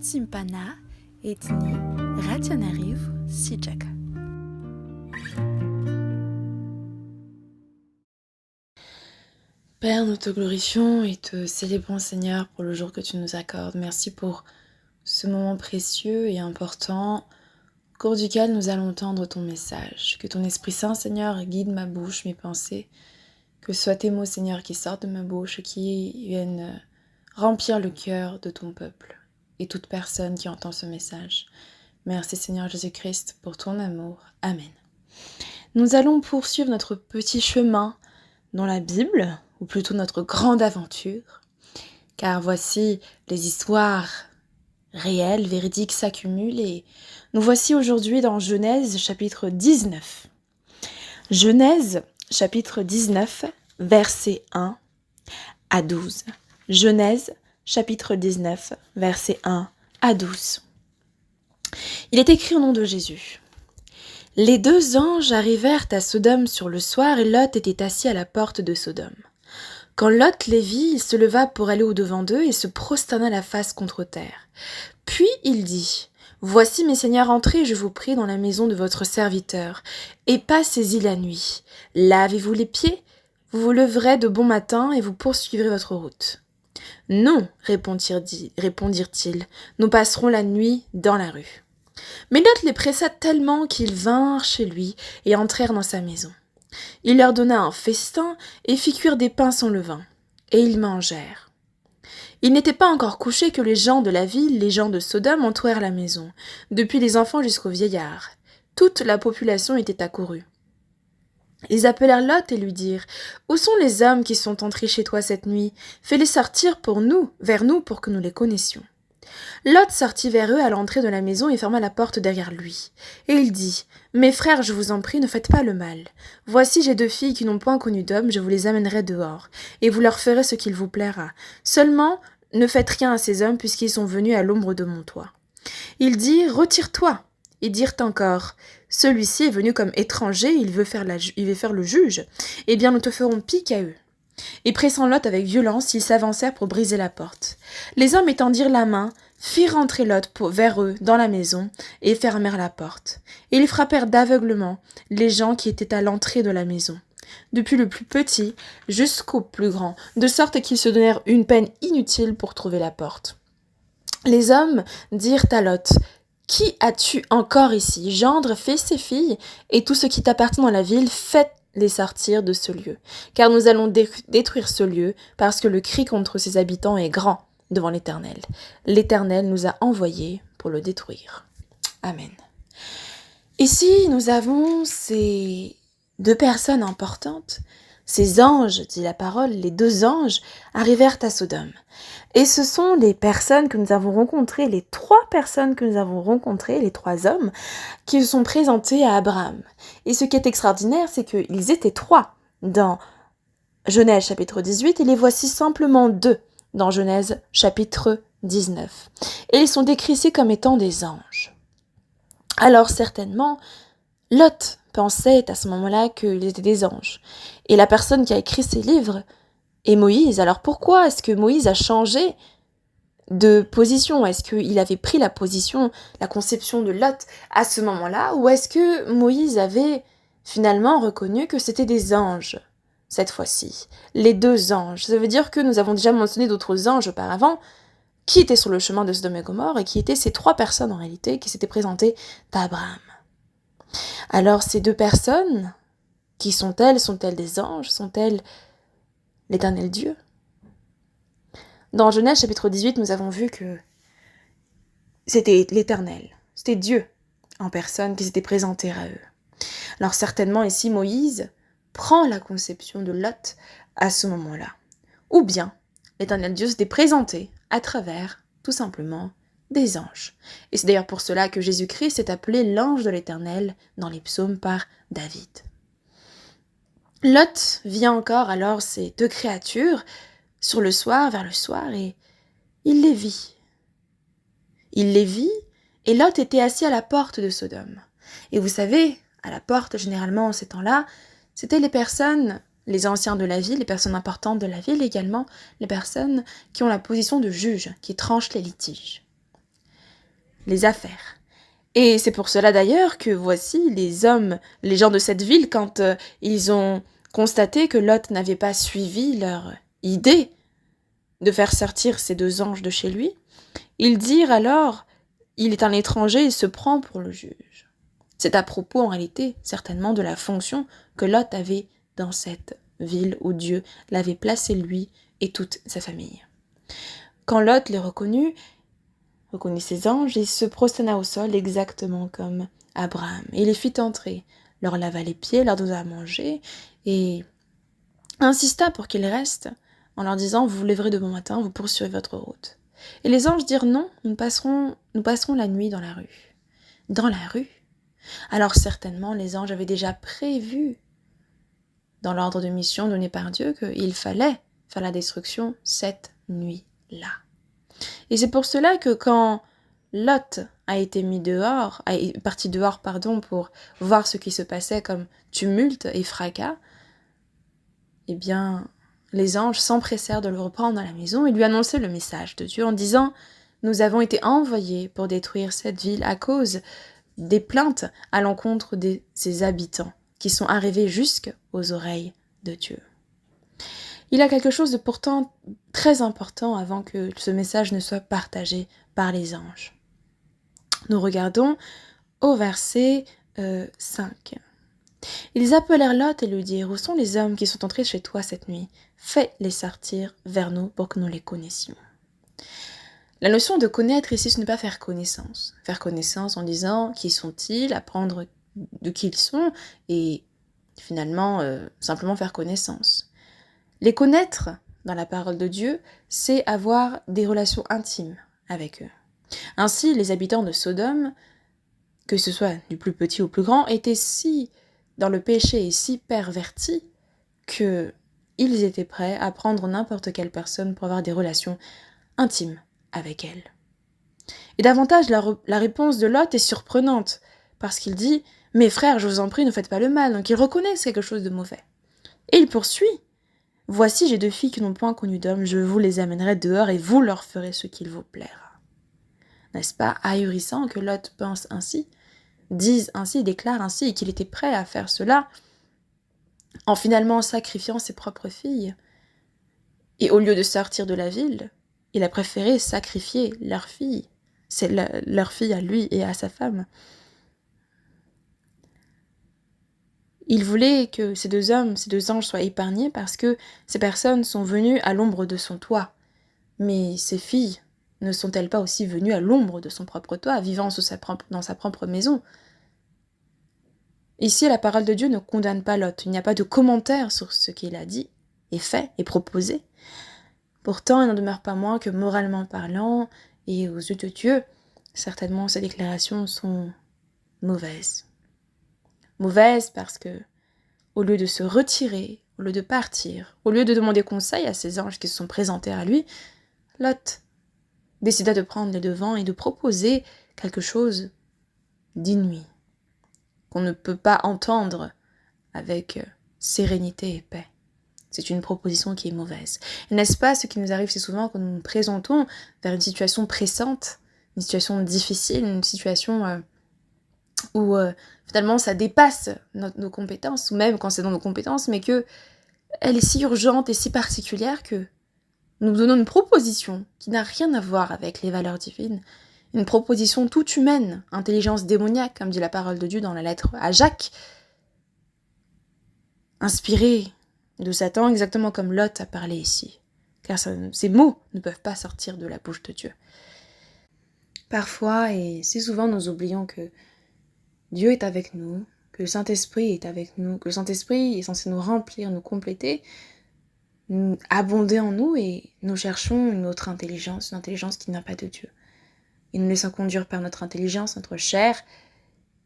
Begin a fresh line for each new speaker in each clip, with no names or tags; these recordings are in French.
simpana etni rationariv sijaka. Père, nous te glorifions et te célébrons, Seigneur, pour le jour que tu nous accordes. Merci pour ce moment précieux et important au cours duquel nous allons entendre ton message. Que ton Esprit Saint, Seigneur, guide ma bouche, mes pensées. Que ce soit tes mots, Seigneur, qui sortent de ma bouche, qui viennent remplir le cœur de ton peuple et toute personne qui entend ce message. Merci, Seigneur Jésus-Christ, pour ton amour. Amen. Nous allons poursuivre notre petit chemin dans la Bible, ou plutôt notre grande aventure, car voici les histoires réelles, véridiques s'accumulent et nous voici aujourd'hui dans Genèse chapitre 19. Genèse chapitre 19, versets 1 à 12. Genèse chapitre 19, versets 1 à 12. Il est écrit au nom de Jésus. Les deux anges arrivèrent à Sodome sur le soir et Lot était assis à la porte de Sodome. Quand Lot les vit, il se leva pour aller au-devant d'eux et se prosterna la face contre terre. Puis il dit, « Voici mes seigneurs, entrez, je vous prie, dans la maison de votre serviteur, et passez-y la nuit. Lavez-vous les pieds, vous vous leverez de bon matin et vous poursuivrez votre route. » « Non, répondirent-ils, nous passerons la nuit dans la rue. » Mais Lot les pressa tellement qu'ils vinrent chez lui et entrèrent dans sa maison. Il leur donna un festin et fit cuire des pains sans levain, et ils mangèrent. Il n'était pas encore couché que les gens de la ville, les gens de Sodome, entourèrent la maison, depuis les enfants jusqu'aux vieillards. Toute la population était accourue. Ils appelèrent Lot et lui dirent « Où sont les hommes qui sont entrés chez toi cette nuit ? Fais-les sortir vers nous pour que nous les connaissions. » Lot sortit vers eux à l'entrée de la maison et ferma la porte derrière lui. Et il dit, « Mes frères, je vous en prie, ne faites pas le mal. Voici, j'ai deux filles qui n'ont point connu d'homme, je vous les amènerai dehors, et vous leur ferez ce qu'il vous plaira. Seulement, ne faites rien à ces hommes, puisqu'ils sont venus à l'ombre de mon toit. » Il dit, « Retire-toi. » Ils dirent encore, « Celui-ci est venu comme étranger, il veut faire le juge. Eh bien, nous te ferons pis qu'à eux. » Et pressant Lot avec violence, ils s'avancèrent pour briser la porte. Les hommes étendirent la main, firent rentrer Lot vers eux dans la maison et fermèrent la porte. Et ils frappèrent d'aveuglement les gens qui étaient à l'entrée de la maison, depuis le plus petit jusqu'au plus grand, de sorte qu'ils se donnèrent une peine inutile pour trouver la porte. Les hommes dirent à Lot, « Qui as-tu encore ici, gendre, fils et filles, et tout ce qui t'appartient dans la ville, faites-les sortir de ce lieu, car nous allons détruire ce lieu, parce que le cri contre ses habitants est grand devant l'Éternel. L'Éternel nous a envoyés pour le détruire. » Amen. Ici, nous avons ces deux personnes importantes. Ces anges, dit la parole, les deux anges arrivèrent à Sodome. Et ce sont les personnes que nous avons rencontrées, les trois personnes que nous avons rencontrées, les trois hommes, qui se sont présentés à Abraham. Et ce qui est extraordinaire, c'est qu'ils étaient trois dans Genèse chapitre 18, et les voici simplement deux dans Genèse chapitre 19. Et ils sont décrits ici comme étant des anges. Alors certainement, Lot pensait à ce moment-là qu'ils étaient des anges. Et la personne qui a écrit ces livres est Moïse. Alors pourquoi est-ce que Moïse a changé de position? Est-ce qu'il avait pris la position, la conception de Lot à ce moment-là? Ou est-ce que Moïse avait finalement reconnu que c'était des anges cette fois-ci? Les deux anges. Ça veut dire que nous avons déjà mentionné d'autres anges auparavant qui étaient sur le chemin de Sodome et Gomorrhe et qui étaient ces trois personnes en réalité qui s'étaient présentées à Abraham. Alors ces deux personnes, qui sont-elles? Sont-elles des anges? Sont-elles l'Éternel Dieu? Dans Genèse chapitre 18, nous avons vu que c'était l'Éternel, c'était Dieu en personne qui s'était présenté à eux. Alors certainement ici Moïse prend la conception de Lot à ce moment-là. Ou bien l'Éternel Dieu s'était présenté à travers, tout simplement, des anges. Et c'est d'ailleurs pour cela que Jésus-Christ est appelé l'ange de l'Éternel dans les psaumes par David. Lot vit encore alors ces deux créatures sur le soir, vers le soir, et il les vit. Il les vit, et Lot était assis à la porte de Sodome. Et vous savez, à la porte, généralement, en ces temps-là, c'était les personnes, les anciens de la ville, les personnes importantes de la ville, également les personnes qui ont la position de juge, qui tranchent les litiges. les affaires. Et c'est pour cela d'ailleurs que voici les hommes, les gens de cette ville, quand ils ont constaté que Lot n'avait pas suivi leur idée de faire sortir ces deux anges de chez lui, ils dirent alors, il est un étranger, il se prend pour le juge. C'est à propos en réalité certainement de la fonction que Lot avait dans cette ville où Dieu l'avait placé lui et toute sa famille. Quand Lot les reconnut ses anges, il se prosterna au sol exactement comme Abraham. Et il les fit entrer, leur lava les pieds, leur donna à manger, et insista pour qu'ils restent, en leur disant « Vous vous lèverez demain matin, vous poursuivrez votre route. » Et les anges dirent « Non, nous passerons la nuit dans la rue. » Dans la rue? Alors certainement, les anges avaient déjà prévu, dans l'ordre de mission donné par Dieu, qu'il fallait faire la destruction cette nuit-là. Et c'est pour cela que quand Lot a été parti dehors, pour voir ce qui se passait comme tumulte et fracas, eh bien, les anges s'empressèrent de le reprendre à la maison et lui annoncer le message de Dieu en disant « Nous avons été envoyés pour détruire cette ville à cause des plaintes à l'encontre de ses habitants qui sont arrivés jusqu'aux oreilles de Dieu. » Il y a quelque chose de pourtant très important avant que ce message ne soit partagé par les anges. Nous regardons au verset 5. Ils appelèrent Lot et lui dirent « Où sont les hommes qui sont entrés chez toi cette nuit? Fais-les sortir vers nous pour que nous les connaissions. » La notion de connaître ici, ce n'est pas faire connaissance. Faire connaissance en disant qui sont-ils, apprendre de qui ils sont et finalement simplement faire connaissance. Les connaître, dans la parole de Dieu, c'est avoir des relations intimes avec eux. Ainsi, les habitants de Sodome, que ce soit du plus petit au plus grand, étaient si dans le péché et si pervertis qu'ils étaient prêts à prendre n'importe quelle personne pour avoir des relations intimes avec elle. Et davantage, la réponse de Lot est surprenante, parce qu'il dit « Mes frères, je vous en prie, ne faites pas le mal », donc il reconnaît quelque chose de mauvais. Et il poursuit « Voici, j'ai 2 filles qui n'ont point connu d'homme, je vous les amènerai dehors et vous leur ferez ce qu'il vous plaira. » N'est-ce pas ahurissant que Lot pense ainsi, dise ainsi, déclare ainsi, et qu'il était prêt à faire cela en finalement sacrifiant ses propres filles. Et au lieu de sortir de la ville, il a préféré sacrifier leur fille. C'est leur fille à lui et à sa femme. Il voulait que ces 2 hommes, ces 2 anges soient épargnés parce que ces personnes sont venues à l'ombre de son toit. Mais ces filles ne sont-elles pas aussi venues à l'ombre de son propre toit, vivant dans sa propre maison? Ici, la parole de Dieu ne condamne pas Lot. Il n'y a pas de commentaire sur ce qu'il a dit et fait et proposé. Pourtant, il n'en demeure pas moins que moralement parlant et aux yeux de Dieu, certainement ces déclarations sont mauvaises. Mauvaises parce que, au lieu de se retirer, au lieu de partir, au lieu de demander conseil à ces anges qui se sont présentés à lui, Lot décida de prendre les devants et de proposer quelque chose d'inouï, qu'on ne peut pas entendre avec sérénité et paix. C'est une proposition qui est mauvaise. Et n'est-ce pas ce qui nous arrive si souvent quand nous nous présentons vers une situation pressante, une situation difficile, une situation où finalement ça dépasse nos compétences, ou même quand c'est dans nos compétences, mais que elle est si urgente et si particulière que nous donnons une proposition qui n'a rien à voir avec les valeurs divines, une proposition toute humaine, intelligence démoniaque, comme dit la parole de Dieu dans la lettre à Jacques, inspirée de Satan, exactement comme Lot a parlé ici, car ces mots ne peuvent pas sortir de la bouche de Dieu. Parfois, et si souvent, nous oublions que Dieu est avec nous, que le Saint-Esprit est avec nous, que le Saint-Esprit est censé nous remplir, nous compléter, nous abonder en nous, et nous cherchons une autre intelligence, une intelligence qui n'a pas de Dieu. Et nous laissons conduire par notre intelligence, notre chair,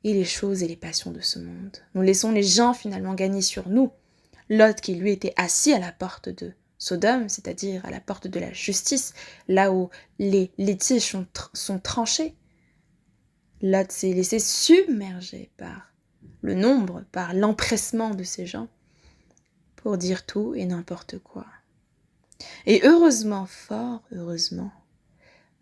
et les choses et les passions de ce monde. Nous laissons les gens finalement gagner sur nous. Lot qui lui était assis à la porte de Sodome, c'est-à-dire à la porte de la justice, là où les litiges sont tranchés. Lot s'est laissé submerger par le nombre, par l'empressement de ces gens, pour dire tout et n'importe quoi. Et heureusement, fort heureusement,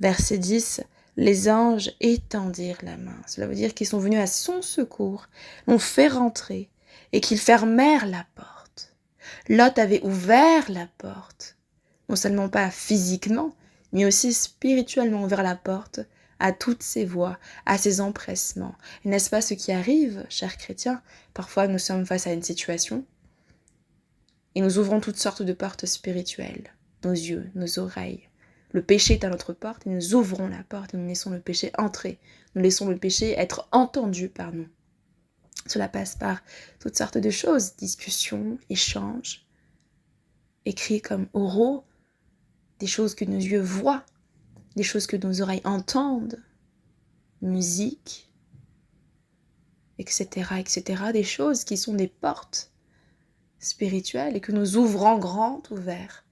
verset 10, les anges étendirent la main. Cela veut dire qu'ils sont venus à son secours, l'ont fait rentrer et qu'ils fermèrent la porte. Lot avait ouvert la porte, non seulement pas physiquement, mais aussi spirituellement ouvert la porte à toutes ces voix, à ces empressements. Et n'est-ce pas ce qui arrive, chers chrétiens? Parfois nous sommes face à une situation et nous ouvrons toutes sortes de portes spirituelles, nos yeux, nos oreilles. Le péché est à notre porte et nous ouvrons la porte et nous laissons le péché entrer. Nous laissons le péché être entendu par nous. Cela passe par toutes sortes de choses, discussions, échanges, écrits comme oraux, des choses que nos yeux voient, des choses que nos oreilles entendent, musique, etc., etc., des choses qui sont des portes spirituelles et que nous ouvrons grand ouvert.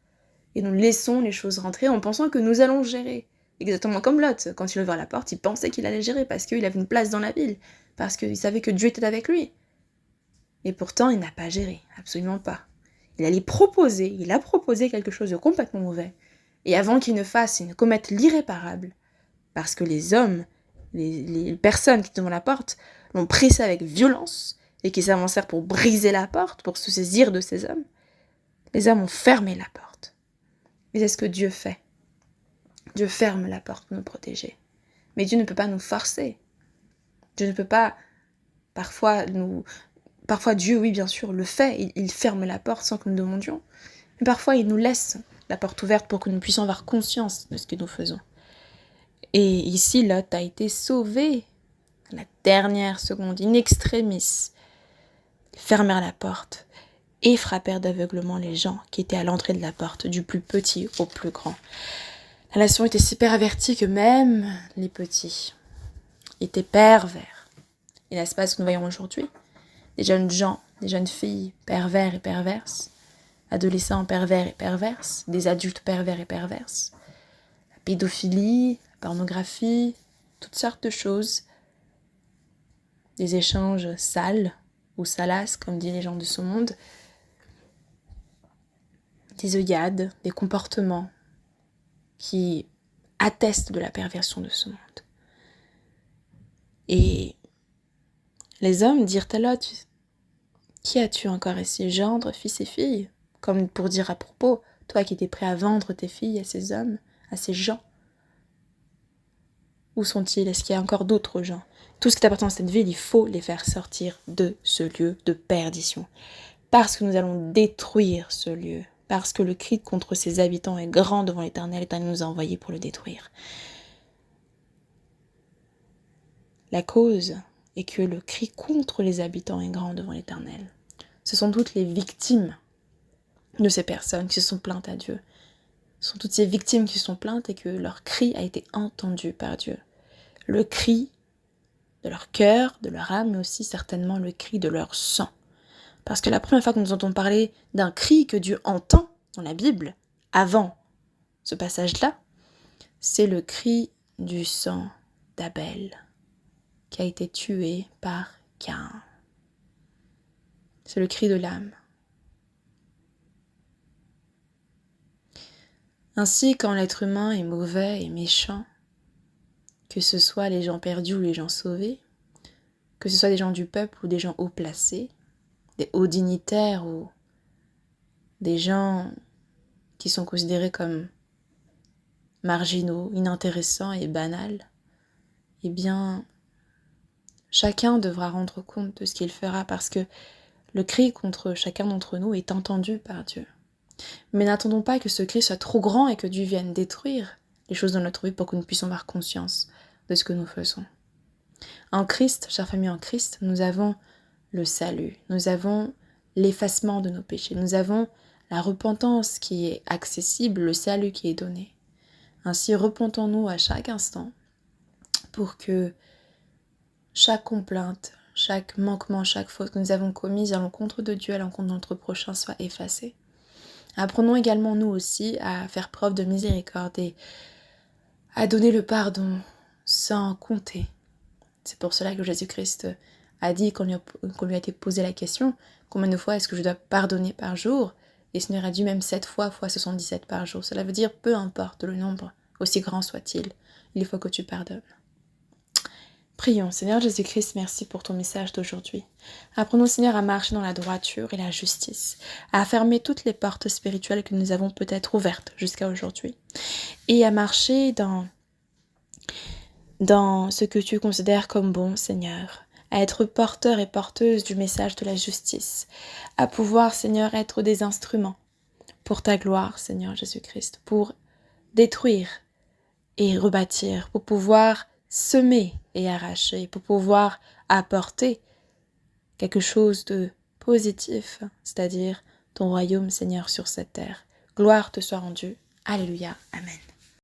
Et nous laissons les choses rentrer en pensant que nous allons gérer. Exactement comme Lot, quand il ouvrait la porte, il pensait qu'il allait gérer parce qu'il avait une place dans la ville, parce qu'il savait que Dieu était avec lui. Et pourtant, il n'a pas géré, absolument pas. Il a proposé quelque chose de complètement mauvais. Et avant qu'il ne fasse et ne commette l'irréparable, parce que les hommes, les personnes qui étaient devant la porte, l'ont pressé avec violence et qui s'avancèrent pour briser la porte, pour se saisir de ces hommes, les hommes ont fermé la porte. Mais c'est ce que Dieu fait. Dieu ferme la porte pour nous protéger. Mais Dieu ne peut pas nous forcer. Dieu ne peut pas, parfois Dieu, oui bien sûr, le fait. Il ferme la porte sans que nous demandions. Mais parfois il nous laisse la porte ouverte pour que nous puissions avoir conscience de ce que nous faisons. Et ici, Lot a été sauvé à la dernière seconde, in extremis. Ils fermèrent la porte et frappèrent d'aveuglement les gens qui étaient à l'entrée de la porte, du plus petit au plus grand. La nation était si pervertie que même les petits étaient pervers. Et n'est-ce pas ce que nous voyons aujourd'hui? Des jeunes gens, des jeunes filles pervers et perverses, adolescents pervers et perverses, des adultes pervers et perverses, la pédophilie, la pornographie, toutes sortes de choses, des échanges sales ou salaces, comme disent les gens de ce monde, des œillades, des comportements qui attestent de la perversion de ce monde. Et les hommes dirent à Lot, qui as-tu encore ici, gendre, fils et filles? Comme pour dire à propos, toi qui étais prêt à vendre tes filles à ces hommes, à ces gens. Où sont-ils? Est-ce qu'il y a encore d'autres gens? Tout ce qui t'appartient à cette ville, il faut les faire sortir de ce lieu de perdition. Parce que nous allons détruire ce lieu. Parce que le cri contre ses habitants est grand devant l'Éternel, l'Éternel nous a envoyés pour le détruire. La cause est que le cri contre les habitants est grand devant l'Éternel. Ce sont toutes les victimes de ces personnes qui se sont plaintes à Dieu. Ce sont toutes ces victimes qui se sont plaintes et que leur cri a été entendu par Dieu. Le cri de leur cœur, de leur âme, mais aussi certainement le cri de leur sang. Parce que la première fois que nous entendons parler d'un cri que Dieu entend dans la Bible, avant ce passage-là, c'est le cri du sang d'Abel, qui a été tué par Caïn. C'est le cri de l'âme. Ainsi, quand l'être humain est mauvais et méchant, que ce soit les gens perdus ou les gens sauvés, que ce soit des gens du peuple ou des gens haut placés, des hauts dignitaires ou des gens qui sont considérés comme marginaux, inintéressants et banals, eh bien, chacun devra rendre compte de ce qu'il fera parce que le cri contre chacun d'entre nous est entendu par Dieu. Mais n'attendons pas que ce cri soit trop grand et que Dieu vienne détruire les choses dans notre vie pour que nous puissions avoir conscience de ce que nous faisons. En Christ, chère famille en Christ, nous avons le salut, nous avons l'effacement de nos péchés, nous avons la repentance qui est accessible, le salut qui est donné. Ainsi, repentons-nous à chaque instant pour que chaque complainte, chaque manquement, chaque faute que nous avons commise à l'encontre de Dieu, à l'encontre de notre prochain soit effacée. Apprenons également nous aussi à faire preuve de miséricorde et à donner le pardon sans compter. C'est pour cela que Jésus-Christ a dit, qu'on lui a été posé la question, combien de fois est-ce que je dois pardonner par jour? Et ce n'est réduit même 7 fois, fois 77 par jour. Cela veut dire peu importe le nombre aussi grand soit-il. Il faut que tu pardonnes. Prions, Seigneur Jésus-Christ, merci pour ton message d'aujourd'hui. Apprenons, Seigneur, à marcher dans la droiture et la justice, à fermer toutes les portes spirituelles que nous avons peut-être ouvertes jusqu'à aujourd'hui, et à marcher dans ce que tu considères comme bon, Seigneur, à être porteur et porteuse du message de la justice, à pouvoir, Seigneur, être des instruments pour ta gloire, Seigneur Jésus-Christ, pour détruire et rebâtir, pour pouvoir semer et arracher, pour pouvoir apporter quelque chose de positif, c'est-à-dire ton royaume, Seigneur, sur cette terre. Gloire te soit rendue. Alléluia. Amen.